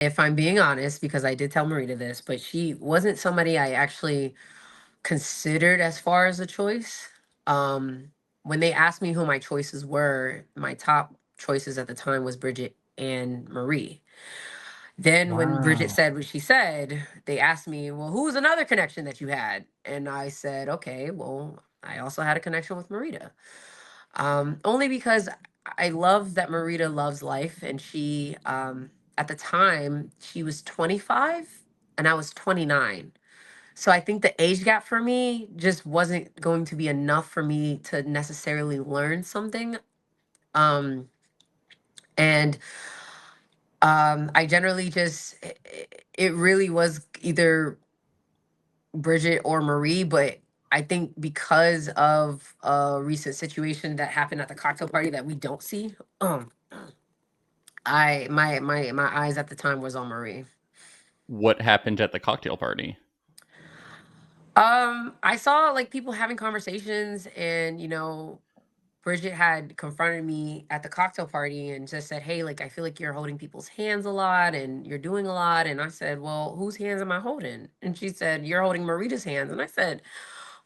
if I'm being honest, because I did tell Marita this, but she wasn't somebody I actually considered as far as a choice. Um, when they asked me who my choices were, my top choices at the time was Bridget and Marie. Then when Bridget Wow. said what she said, they asked me, "Well, who was another connection that you had?" And I said, "Okay, well, I also had a connection with Marita." Only because I love that Marita loves life, and she, at the time, she was 25 and I was 29. So I think the age gap for me just wasn't going to be enough for me to necessarily learn something. Um, and I generally just, it really was either Bridget or Marie, but I think because of a recent situation that happened at the cocktail party that we don't see, my eyes at the time was on Marie. What happened at the cocktail party? I saw like people having conversations, and Bridget had confronted me at the cocktail party and just said, "Hey, like I feel like you're holding people's hands a lot and you're doing a lot." And I said, "Well, whose hands am I holding?" And she said, "You're holding Marita's hands." And I said,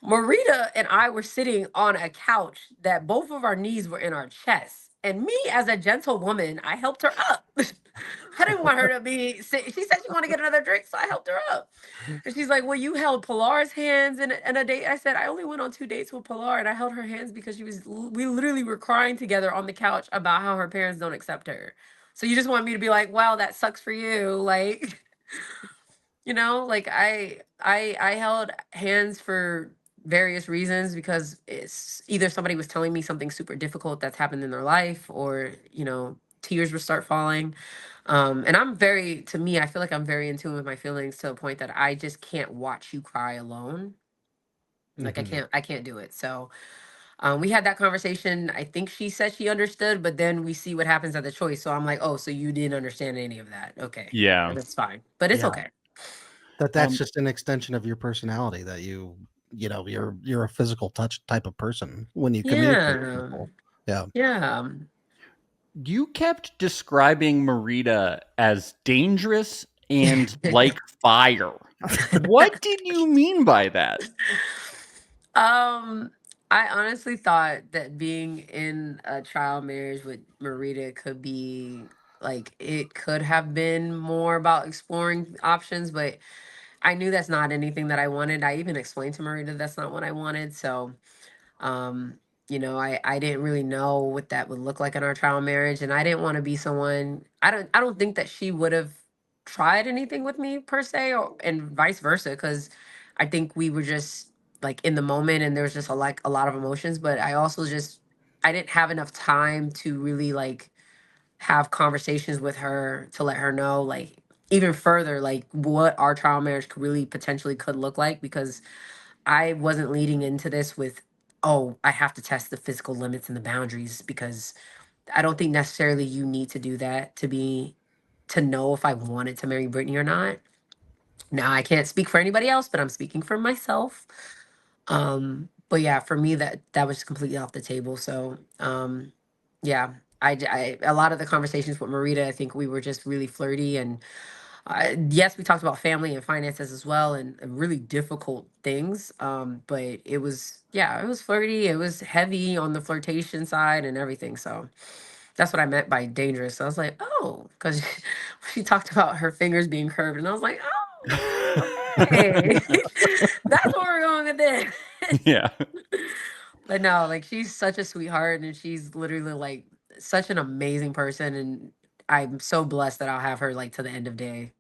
Marita and I were sitting on a couch that both of our knees were in our chests. And me, as a gentle woman, I helped her up. I didn't want her to be sick. She said she wanted to get another drink, so I helped her up. And she's like, "Well, you held Pilar's hands in a date." I said, "I only went on 2 dates with Pilar, and I held her hands because we literally were crying together on the couch about how her parents don't accept her. So you just want me to be like, wow, that sucks for you." Like, like I held hands for various reasons, because it's either somebody was telling me something super difficult that's happened in their life, or tears would start falling. And I'm very, to me, I feel like I'm very in tune with my feelings to a point that I just can't watch you cry alone. Like, Mhm. I can't do it. So we had that conversation. I think she said she understood, but then we see what happens at the choice. So I'm like, oh, so you didn't understand any of that? Okay, Yeah. that's fine, but it's Yeah. okay. That's Um, just an extension of your personality that you're a physical touch type of person when you communicate with Yeah. people. Yeah. Yeah. you kept describing Marita as dangerous and like fire. What did you mean by that? um, I honestly thought that being in a child marriage with Marita could be like, it could have been more about exploring options, but I knew that's not anything that I wanted. I even explained to Marita that's not what I wanted. So um, I didn't really know what that would look like in our child marriage, and I didn't want to be someone. I don't think that she would have tried anything with me per se, or and vice versa, because I think we were just like in the moment, and there was just a lot of emotions. But I also just, I didn't have enough time to really like have conversations with her to let her know, like, even further, like what our child marriage could really potentially could look like, because I wasn't leading into this with, "Oh, I have to test the physical limits and the boundaries," because I don't think necessarily you need to do that to know if I wanted to marry Brittany or not. Now, I can't speak for anybody else, but I'm speaking for myself. But yeah, for me, that was completely off the table. So, yeah, a lot of the conversations with Marita, I think we were just really flirty, and yes, we talked about family and finances as well, and really difficult things. But it was, yeah, it was flirty. It was heavy on the flirtation side and everything. So that's what I meant by dangerous. So I was like, oh, because she talked about her fingers being curved, and I was like, oh, okay, that's where we're going with this. Yeah. But no, like, she's such a sweetheart, and she's literally like such an amazing person, and I'm so blessed that I'll have her like to the end of day.